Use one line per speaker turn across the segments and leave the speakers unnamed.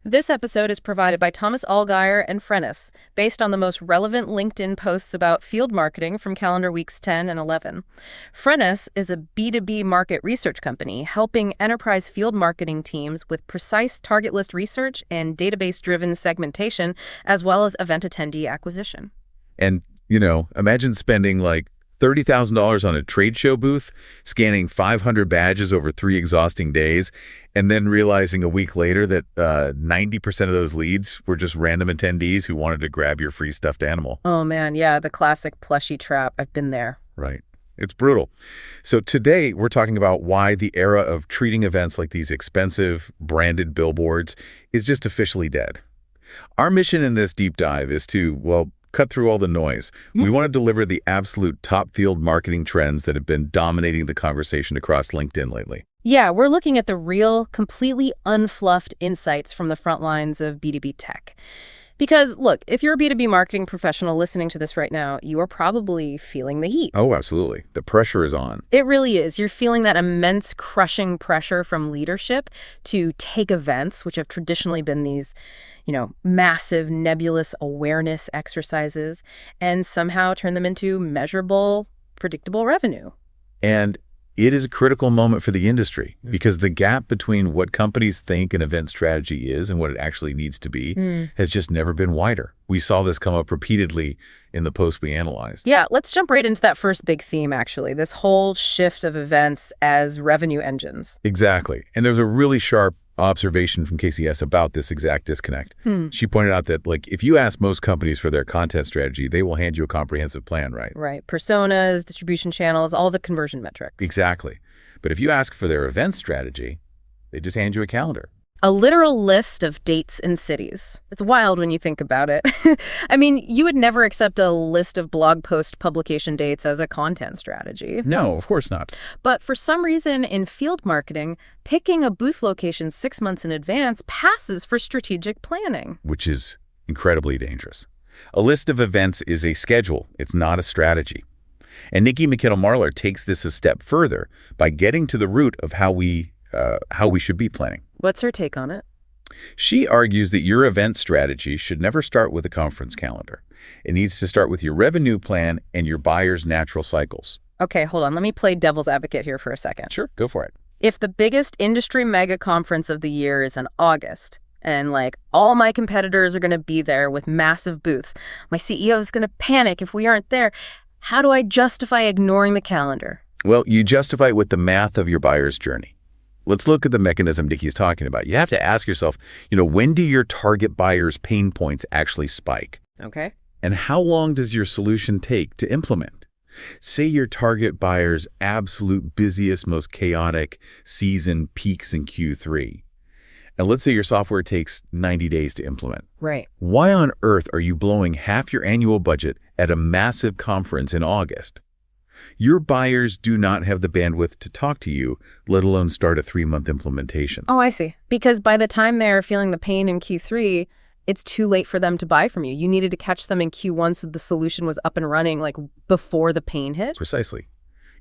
This episode is provided by Thomas Allgaier and Frennis, based on the most relevant LinkedIn posts about field marketing from calendar weeks 10 and 11. Frennis is a B2B market research company helping enterprise field marketing teams with precise target list research and database-driven segmentation, as well as event attendee acquisition.
And, imagine spending like $30,000 on a trade show booth, scanning 500 badges over 3 exhausting days, and then realizing a week later that 90% of those leads were just random attendees who wanted to grab your free stuffed animal.
Oh man, yeah, the classic plushie trap. I've been there.
Right. It's brutal. So today we're talking about why the era of treating events like these expensive, branded billboards is just officially dead. Our mission in this deep dive is to, cut through all the noise. We want to deliver the absolute top field marketing trends that have been dominating the conversation across LinkedIn lately.
Yeah, we're looking at the real, completely unfluffed insights from the front lines of B2B tech. Because, look, if you're a B2B marketing professional listening to this right now, you are probably feeling the heat.
Oh, absolutely. The pressure is on.
It really is. You're feeling that immense crushing pressure from leadership to take events, which have traditionally been these, massive nebulous awareness exercises, and somehow turn them into measurable, predictable revenue.
And it is a critical moment for the industry because the gap between what companies think an event strategy is and what it actually needs to be has just never been wider. We saw this come up repeatedly in the post we analyzed.
Yeah, let's jump right into that first big theme, actually, this whole shift of events as revenue engines.
Exactly. And there's a really sharp observation from KCS about this exact disconnect. She pointed out that, if you ask most companies for their content strategy, they will hand you a comprehensive plan, right?
Right. Personas, distribution channels, all the conversion metrics.
Exactly. But if you ask for their event strategy, they just hand you a calendar.
A literal list of dates and cities. It's wild when you think about it. I mean, you would never accept a list of blog post publication dates as a content strategy.
No, of course not.
But for some reason in field marketing, picking a booth location 6 months in advance passes for strategic planning.
Which is incredibly dangerous. A list of events is a schedule. It's not a strategy. And Nikki McKinnell-Marler takes this a step further by getting to the root of how we should be planning.
What's her take on it?
She argues that your event strategy should never start with a conference calendar. It needs to start with your revenue plan and your buyer's natural cycles.
Okay, hold on. Let me play devil's advocate here for a second.
Sure, go for it.
If the biggest industry mega conference of the year is in August, and all my competitors are going to be there with massive booths, my CEO is going to panic if we aren't there, how do I justify ignoring the calendar?
Well, you justify it with the math of your buyer's journey. Let's look at the mechanism Nikki's talking about. You have to ask yourself, when do your target buyer's pain points actually spike?
Okay.
And how long does your solution take to implement? Say your target buyer's absolute busiest, most chaotic season peaks in Q3. And let's say your software takes 90 days to implement.
Right.
Why on earth are you blowing half your annual budget at a massive conference in August? Your buyers do not have the bandwidth to talk to you, let alone start a 3-month implementation.
Oh, I see. Because by the time they're feeling the pain in Q3, it's too late for them to buy from you. You needed to catch them in Q1 so the solution was up and running before the pain hit?
Precisely.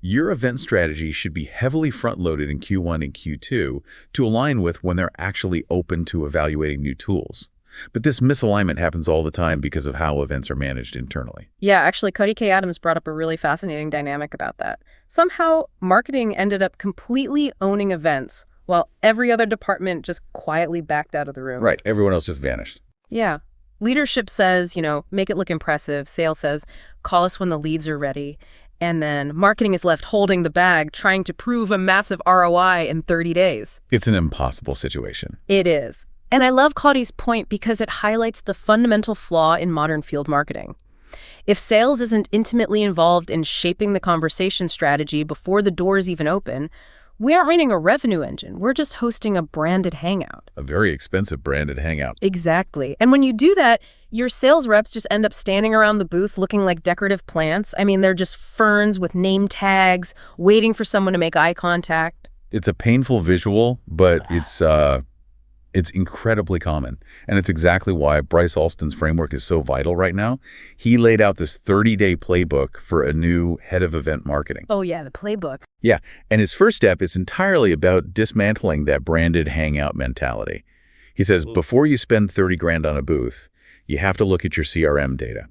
Your event strategy should be heavily front-loaded in Q1 and Q2 to align with when they're actually open to evaluating new tools. But this misalignment happens all the time because of how events are managed internally.
Yeah, actually, Cody K. Adams brought up a really fascinating dynamic about that. Somehow, marketing ended up completely owning events, while every other department just quietly backed out of the room.
Right, everyone else just vanished.
Yeah. Leadership says, make it look impressive. Sales says, call us when the leads are ready. And then marketing is left holding the bag, trying to prove a massive ROI in 30 days.
It's an impossible situation.
It is. And I love Cody's point because it highlights the fundamental flaw in modern field marketing. If sales isn't intimately involved in shaping the conversation strategy before the doors even open, we aren't running a revenue engine. We're just hosting a branded hangout.
A very expensive branded hangout.
Exactly. And when you do that, your sales reps just end up standing around the booth looking like decorative plants. I mean, they're just ferns with name tags, waiting for someone to make eye contact.
It's a painful visual, but it's incredibly common. And it's exactly why Bryce Alston's framework is so vital right now. He laid out this 30-day playbook for a new head of event marketing.
Oh, yeah, the playbook.
Yeah, and his first step is entirely about dismantling that branded hangout mentality. He says, before you spend 30 grand on a booth, you have to look at your CRM data.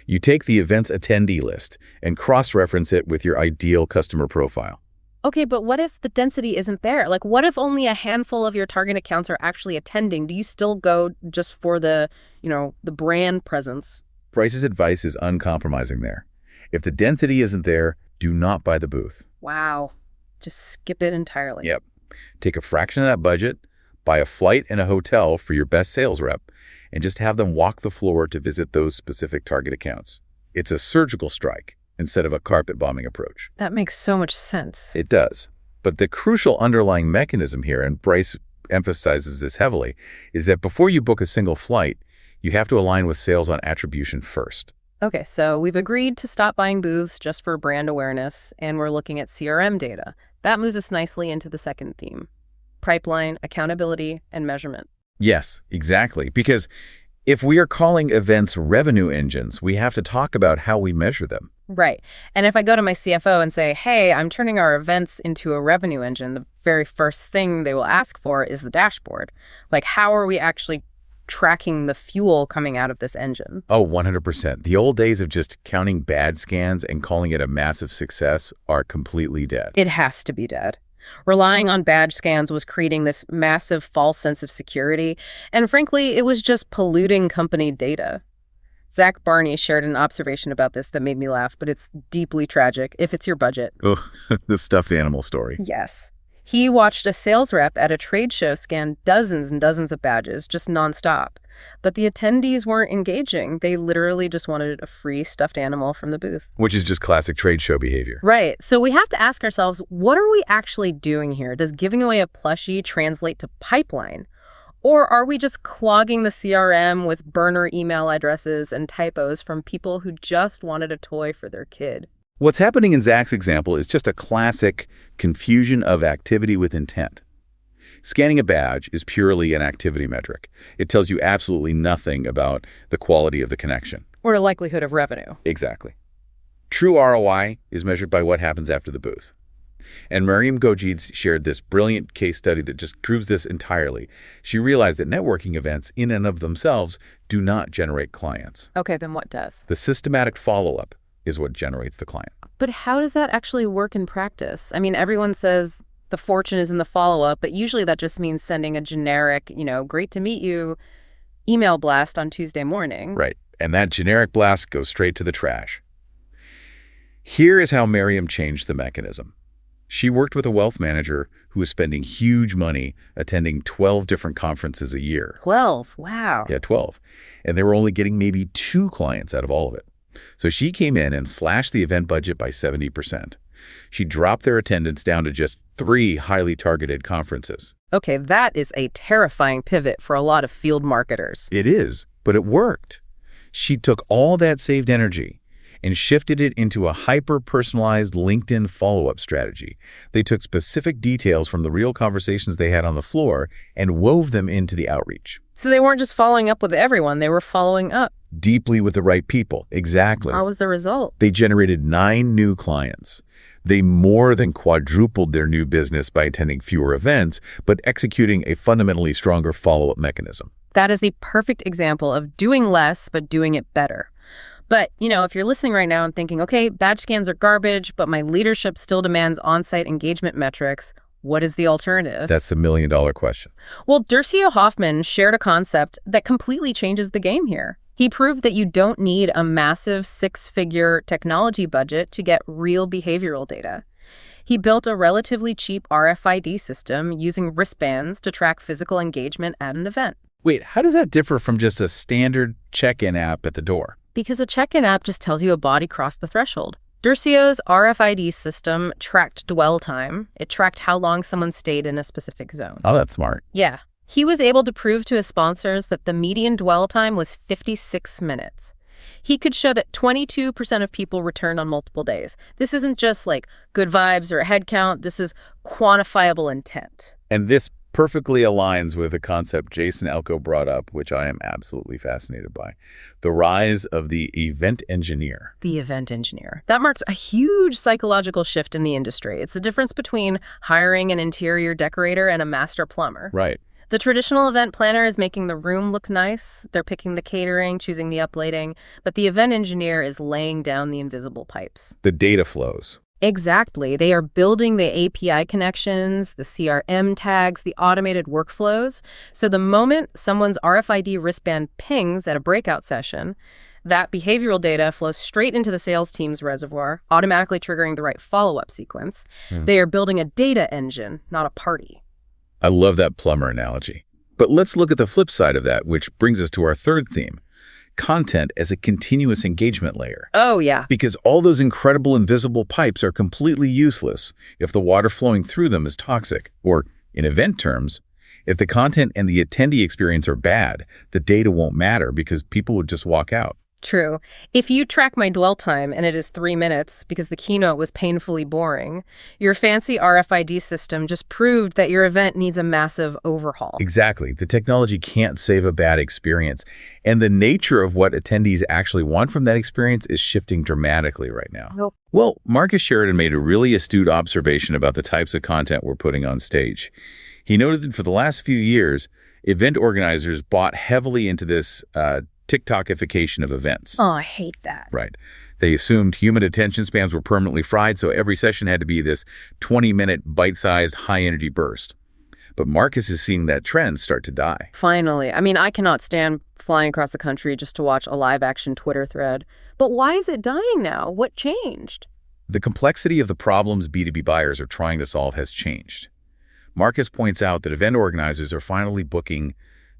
You take the event's attendee list and cross-reference it with your ideal customer profile.
Okay, but what if the density isn't there? Like, what if only a handful of your target accounts are actually attending? Do you still go just for the brand presence?
Bryce's advice is uncompromising there. If the density isn't there, do not buy the booth.
Wow. Just skip it entirely.
Yep. Take a fraction of that budget, buy a flight and a hotel for your best sales rep, and just have them walk the floor to visit those specific target accounts. It's a surgical strike instead of a carpet bombing approach.
That makes so much sense.
It does. But the crucial underlying mechanism here, and Bryce emphasizes this heavily, is that before you book a single flight, you have to align with sales on attribution first.
Okay, so we've agreed to stop buying booths just for brand awareness, and we're looking at CRM data. That moves us nicely into the second theme: pipeline, accountability, and measurement.
Yes, exactly. Because if we are calling events revenue engines, we have to talk about how we measure them.
Right. And if I go to my CFO and say, hey, I'm turning our events into a revenue engine, the very first thing they will ask for is the dashboard. Like, how are we actually tracking the fuel coming out of this engine?
Oh, 100%. The old days of just counting bad scans and calling it a massive success are completely dead.
It has to be dead. Relying on badge scans was creating this massive false sense of security, and frankly, it was just polluting company data. Zach Barney shared an observation about this that made me laugh, but it's deeply tragic if it's your budget.
Oh, the stuffed animal story.
Yes. He watched a sales rep at a trade show scan dozens and dozens of badges, just nonstop. But the attendees weren't engaging. They literally just wanted a free stuffed animal from the booth.
Which is just classic trade show behavior.
Right. So we have to ask ourselves, what are we actually doing here? Does giving away a plushie translate to pipeline? Or are we just clogging the CRM with burner email addresses and typos from people who just wanted a toy for their kid?
What's happening in Zach's example is just a classic confusion of activity with intent. Scanning a badge is purely an activity metric. It tells you absolutely nothing about the quality of the connection.
Or the likelihood of revenue.
Exactly. True ROI is measured by what happens after the booth. And Mariam Gojid shared this brilliant case study that just proves this entirely. She realized that networking events in and of themselves do not generate clients.
Okay, then what does?
The systematic follow-up is what generates the client.
But how does that actually work in practice? I mean, everyone says the fortune is in the follow-up, but usually that just means sending a generic, great to meet you email blast on Tuesday morning.
Right. And that generic blast goes straight to the trash. Here is how Mariam changed the mechanism. She worked with a wealth manager who was spending huge money attending 12 different conferences a year.
12? Wow.
Yeah, 12. And they were only getting maybe 2 clients out of all of it. So she came in and slashed the event budget by 70%. She dropped their attendance down to just 3 highly targeted conferences.
Okay, that is a terrifying pivot for a lot of field marketers.
It is, but it worked. She took all that saved energy and shifted it into a hyper-personalized LinkedIn follow-up strategy. They took specific details from the real conversations they had on the floor and wove them into the outreach.
So they weren't just following up with everyone, they were following up.
Deeply with the right people. Exactly.
How was the result?
They generated 9 new clients. They more than quadrupled their new business by attending fewer events, but executing a fundamentally stronger follow-up mechanism.
That is the perfect example of doing less, but doing it better. But, if you're listening right now and thinking, okay, badge scans are garbage, but my leadership still demands on-site engagement metrics, what is the alternative?
That's the million-dollar question.
Well, Dercio Hoffman shared a concept that completely changes the game here. He proved that you don't need a massive 6-figure technology budget to get real behavioral data. He built a relatively cheap RFID system using wristbands to track physical engagement at an event.
Wait, how does that differ from just a standard check-in app at the door?
Because a check-in app just tells you a body crossed the threshold. Dercio's RFID system tracked dwell time. It tracked how long someone stayed in a specific zone.
Oh, that's smart.
Yeah. He was able to prove to his sponsors that the median dwell time was 56 minutes. He could show that 22% of people returned on multiple days. This isn't just like good vibes or a head count. This is quantifiable intent.
And this perfectly aligns with a concept Jason Elko brought up, which I am absolutely fascinated by: the rise of the event engineer.
The event engineer. That marks a huge psychological shift in the industry. It's the difference between hiring an interior decorator and a master plumber.
Right.
The traditional event planner is making the room look nice. They're picking the catering, choosing the uplighting, but the event engineer is laying down the invisible pipes.
The data flows.
Exactly. They are building the API connections, the CRM tags, the automated workflows. So the moment someone's RFID wristband pings at a breakout session, that behavioral data flows straight into the sales team's reservoir, automatically triggering the right follow-up sequence. They are building a data engine, not a party.
I love that plumber analogy. But let's look at the flip side of that, which brings us to our third theme: content as a continuous engagement layer.
Oh, yeah.
Because all those incredible invisible pipes are completely useless if the water flowing through them is toxic. Or, in event terms, if the content and the attendee experience are bad, the data won't matter because people would just walk out.
True. If you track my dwell time and it is 3 minutes because the keynote was painfully boring, your fancy RFID system just proved that your event needs a massive overhaul.
Exactly. The technology can't save a bad experience. And the nature of what attendees actually want from that experience is shifting dramatically right now.
Nope.
Well, Marcus Sheridan made a really astute observation about the types of content we're putting on stage. He noted that for the last few years, event organizers bought heavily into this TikTokification of events.
Oh, I hate that.
Right. They assumed human attention spans were permanently fried, so every session had to be this 20-minute, bite-sized, high-energy burst. But Marcus is seeing that trend start to die.
Finally. I mean, I cannot stand flying across the country just to watch a live-action Twitter thread. But why is it dying now? What changed?
The complexity of the problems B2B buyers are trying to solve has changed. Marcus points out that event organizers are finally booking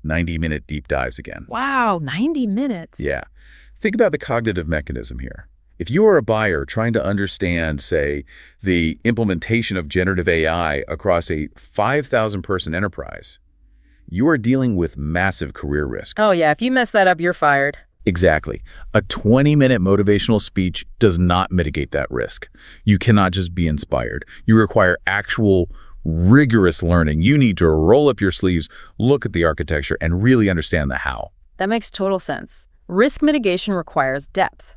90-minute deep dives again.
Wow, 90 minutes.
Yeah. Think about the cognitive mechanism here. If you are a buyer trying to understand, say, the implementation of generative AI across a 5,000-person enterprise, you are dealing with massive career risk.
Oh, yeah. If you mess that up, you're fired.
Exactly. A 20-minute motivational speech does not mitigate that risk. You cannot just be inspired. You require actual rigorous learning. You need to roll up your sleeves, look at the architecture, and really understand the how.
That makes total sense. Risk mitigation requires depth.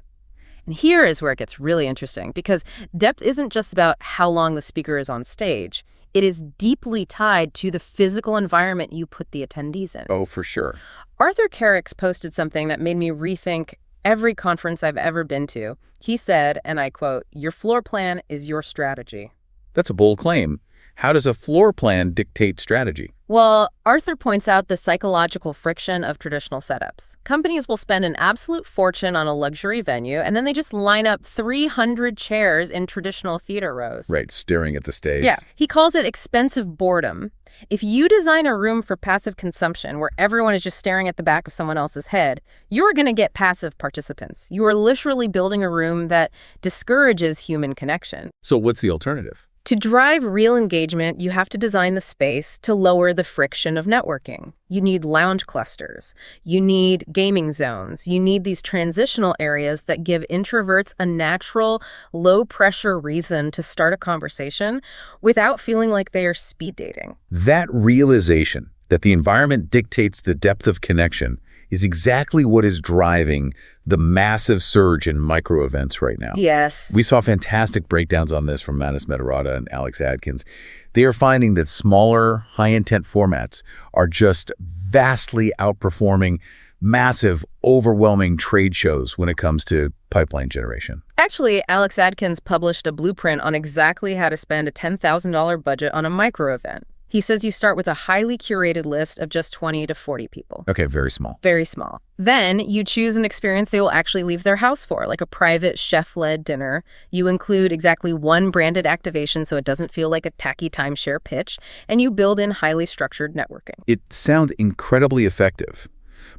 And here is where it gets really interesting, because depth isn't just about how long the speaker is on stage. It is deeply tied to the physical environment you put the attendees in.
Oh, for sure.
Arthur Carrick's posted something that made me rethink every conference I've ever been to. He said, and I quote, "Your floor plan is your strategy."
That's a bold claim. How does a floor plan dictate strategy?
Well, Arthur points out the psychological friction of traditional setups. Companies will spend an absolute fortune on a luxury venue, and then they just line up 300 chairs in traditional theater rows.
Right, staring at the stage.
Yeah. He calls it expensive boredom. If you design a room for passive consumption where everyone is just staring at the back of someone else's head, you're going to get passive participants. You are literally building a room that discourages human connection.
So what's the alternative?
To drive real engagement, you have to design the space to lower the friction of networking. You need lounge clusters. You need gaming zones. You need these transitional areas that give introverts a natural, low-pressure reason to start a conversation without feeling like they are speed dating.
That realization that the environment dictates the depth of connection is exactly what is driving the massive surge in micro events right now.
Yes.
We saw fantastic breakdowns on this from Manis Metarata and Alex Adkins. They are finding that smaller, high-intent formats are just vastly outperforming massive, overwhelming trade shows when it comes to pipeline generation.
Actually, Alex Adkins published a blueprint on exactly how to spend a $10,000 budget on a micro event. He says you start with a highly curated list of just 20 to 40 people.
Okay, very small.
Very small. Then you choose an experience they will actually leave their house for, like a private chef-led dinner. You include exactly one branded activation so it doesn't feel like a tacky timeshare pitch, and you build in highly structured networking.
It sounds incredibly effective,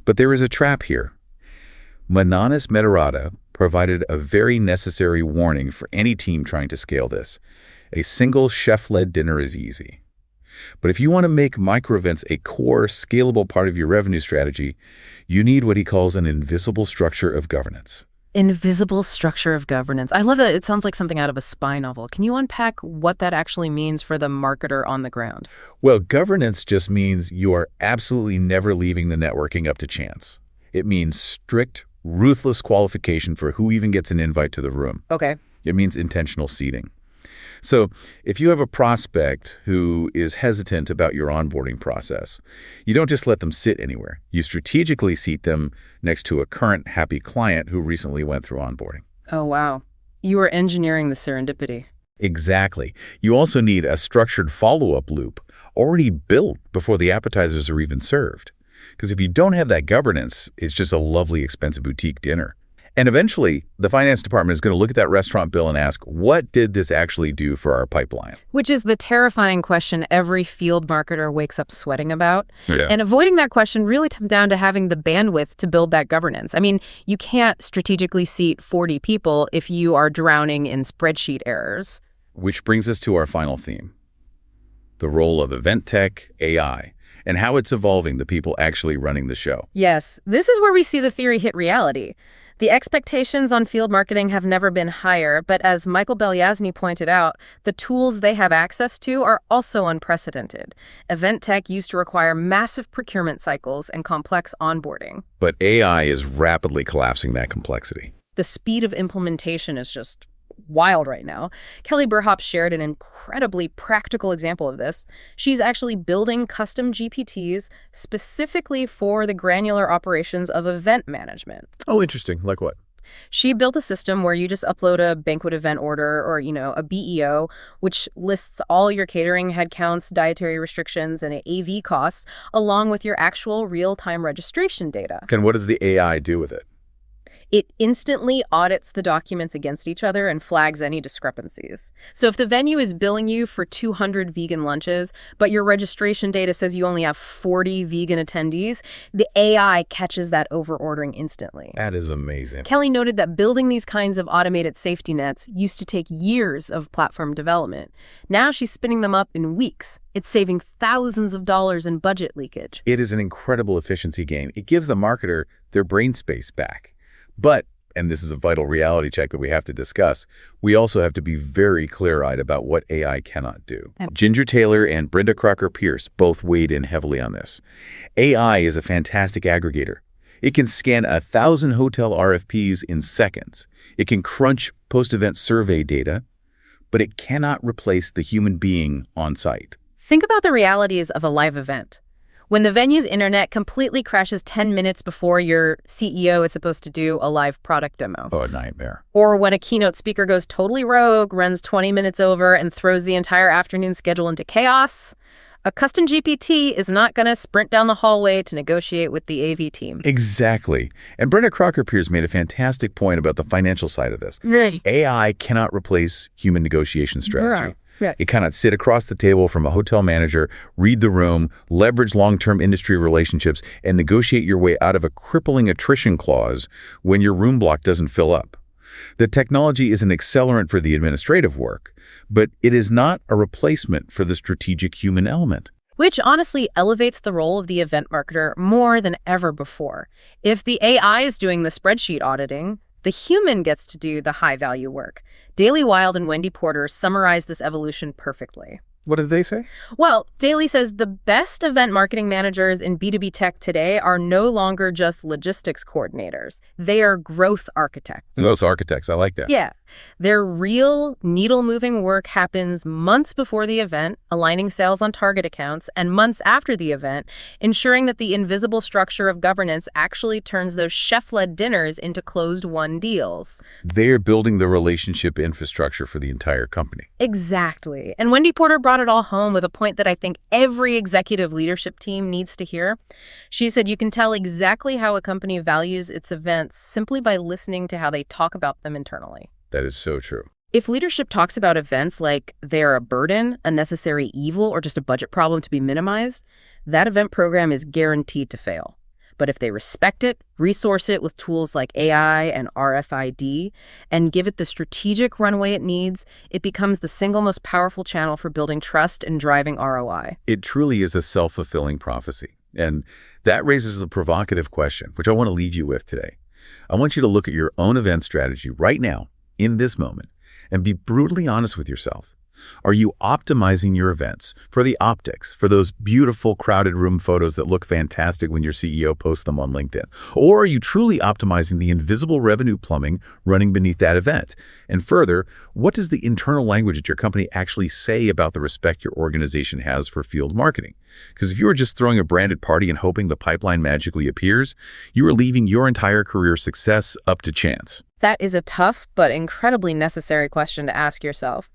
but there is a trap here. Manis Metarata provided a very necessary warning for any team trying to scale this. A single chef-led dinner is easy. But if you want to make micro events a core, scalable part of your revenue strategy, you need what he calls an invisible structure of governance.
Invisible structure of governance. I love that. It sounds like something out of a spy novel. Can you unpack what that actually means for the marketer on the ground?
Well, governance just means you are absolutely never leaving the networking up to chance. It means strict, ruthless qualification for who even gets an invite to the room.
Okay.
It means intentional seeding. So if you have a prospect who is hesitant about your onboarding process, you don't just let them sit anywhere. You strategically seat them next to a current happy client who recently went through onboarding.
Oh, wow. You are engineering the serendipity.
Exactly. You also need a structured follow-up loop already built before the appetizers are even served. Because if you don't have that governance, it's just a lovely, expensive boutique dinner. And eventually, the finance department is going to look at that restaurant bill and ask, what did this actually do for our pipeline?
Which is the terrifying question every field marketer wakes up sweating about.
Yeah.
And avoiding that question really comes down to having the bandwidth to build that governance. I mean, you can't strategically seat 40 people if you are drowning in spreadsheet errors.
Which brings us to our final theme, the role of event tech, AI, and how it's evolving the people actually running the show.
Yes, this is where we see the theory hit reality. The expectations on field marketing have never been higher, but as Michael Belyazny pointed out, the tools they have access to are also unprecedented. Event tech used to require massive procurement cycles and complex onboarding.
But AI is rapidly collapsing that complexity.
The speed of implementation is just wild right now. Kelly Burhop shared an incredibly practical example of this. She's actually building custom GPTs specifically for the granular operations of event management.
Oh, interesting. Like what?
She built a system where you just upload a banquet event order or, a BEO, which lists all your catering headcounts, dietary restrictions, and AV costs, along with your actual real-time registration data.
And what does the AI do with it?
It instantly audits the documents against each other and flags any discrepancies. So if the venue is billing you for 200 vegan lunches, but your registration data says you only have 40 vegan attendees, the AI catches that over-ordering instantly.
That is amazing.
Kelly noted that building these kinds of automated safety nets used to take years of platform development. Now she's spinning them up in weeks. It's saving thousands of dollars in budget leakage.
It is an incredible efficiency gain. It gives the marketer their brain space back. But, and this is a vital reality check that we have to discuss, we also have to be very clear-eyed about what AI cannot do. Ginger Taylor and Brenda Crocker-Pierce both weighed in heavily on this. AI is a fantastic aggregator. It can scan 1,000 hotel RFPs in seconds. It can crunch post-event survey data, but it cannot replace the human being on site.
Think about the realities of a live event. When the venue's internet completely crashes 10 minutes before your CEO is supposed to do a live product demo.
Oh, a nightmare.
Or when a keynote speaker goes totally rogue, runs 20 minutes over, and throws the entire afternoon schedule into chaos. A custom GPT is not going to sprint down the hallway to negotiate with the AV team.
Exactly. And Brenda Crocker-Pierce made a fantastic point about the financial side of this.
Right.
AI cannot replace human negotiation strategy.
Right. Yeah.
It cannot sit across the table from a hotel manager, read the room, leverage long-term industry relationships, and negotiate your way out of a crippling attrition clause when your room block doesn't fill up. The technology is an accelerant for the administrative work, but it is not a replacement for the strategic human element.
Which honestly elevates the role of the event marketer more than ever before. If the AI is doing the spreadsheet auditing, the human gets to do the high-value work. Daily Wild and Wendy Porter summarize this evolution perfectly.
What did they say?
Well, Daly says the best event marketing managers in B2B tech today are no longer just logistics coordinators. They are growth architects.
Growth architects, I like that.
Yeah. Their real needle-moving work happens months before the event, aligning sales on target accounts, and months after the event, ensuring that the invisible structure of governance actually turns those chef-led dinners into closed-won deals.
They're building the relationship infrastructure for the entire company.
Exactly. And Wendy Porter brought it all home with a point that I think every executive leadership team needs to hear. She said you can tell exactly how a company values its events simply by listening to how they talk about them internally.
That is so true.
If leadership talks about events like they're a burden, a necessary evil, or just a budget problem to be minimized, that event program is guaranteed to fail. But if they respect it, resource it with tools like AI and RFID, and give it the strategic runway it needs, it becomes the single most powerful channel for building trust and driving ROI.
It truly is a self-fulfilling prophecy. And that raises a provocative question, which I want to leave you with today. I want you to look at your own event strategy right now, in this moment, and be brutally honest with yourself. Are you optimizing your events for the optics, for those beautiful crowded room photos that look fantastic when your CEO posts them on LinkedIn? Or are you truly optimizing the invisible revenue plumbing running beneath that event? And further, what does the internal language at your company actually say about the respect your organization has for field marketing? Because if you are just throwing a branded party and hoping the pipeline magically appears, you are leaving your entire career success up to chance.
That is a tough but incredibly necessary question to ask yourself.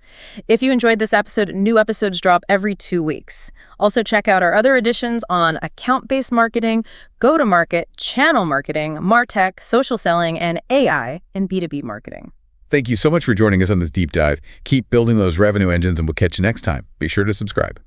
If you enjoyed this episode, new episodes drop every 2 weeks. Also, check out our other editions on account-based marketing, go-to-market, channel marketing, MarTech, social selling, and AI in B2B marketing.
Thank you so much for joining us on this deep dive. Keep building those revenue engines, and we'll catch you next time. Be sure to subscribe.